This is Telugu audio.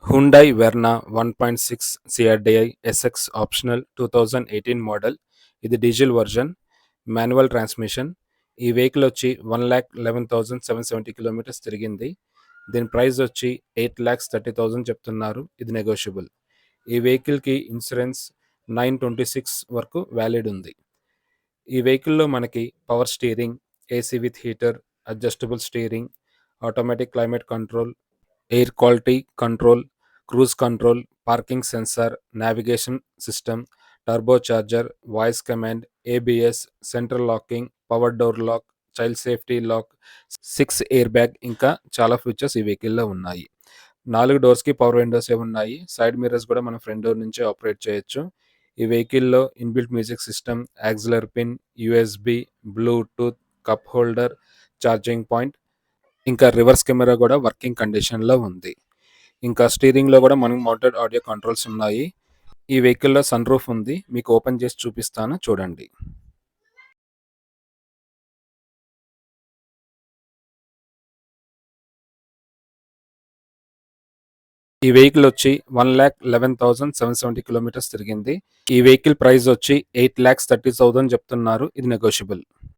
Hyundai Verna 1.6 CRDI SX optional 2018 model. ఇది డీజిల్ వర్జన్, మాన్యువల్ ట్రాన్స్మిషన్. ఈ వెహికల్ వచ్చి 1,11,770 కిలోమీటర్స్ తిరిగింది. దీని ప్రైస్ వచ్చి 8,30,000 చెప్తున్నారు. ఇది నెగోషియబుల్. ఈ వెహికల్కి ఇన్సూరెన్స్ 926 వరకు వ్యాలిడ్ ఉంది. ఈ వెహికల్లో మనకి power steering, AC with heater, adjustable steering, automatic climate control, air quality control, cruise control, parking sensor, navigation system, turbocharger, voice command, ABS, central locking, power door lock, child safety lock, 6 airbag, ఇంకా చాలా ఫీచర్స్ ఈ వెహికల్లో ఉన్నాయి. 4 డోర్స్కి పవర్ విండోసే ఉన్నాయి. సైడ్ మిర్రర్స్ కూడా మనం ఫ్రంట్ డోర్ నుంచే ఆపరేట్ చేయొచ్చు. ఈ వెహికల్లో inbuilt music system, accelerator pin, USB, bluetooth, cup holder, charging point, ఇంకా రివర్స్ కెమెరా కూడా వర్కింగ్ కండిషన్లో ఉంది. ఇంకా స్టీరింగ్లో కూడా మనకు మౌంటెడ్ ఆడియో కంట్రోల్స్ ఉన్నాయి. ఈ వెహికల్లో సన్ రూఫ్ ఉంది. మీకు ఓపెన్ చేసి చూపిస్తాను, చూడండి. ఈ వెహికల్ వచ్చి 1,11,770 కిలోమీటర్స్ తిరిగింది. ఈ వెహికల్ ప్రైస్ వచ్చి 8,30,000 చెప్తున్నారు. ఇది నెగోషియబుల్.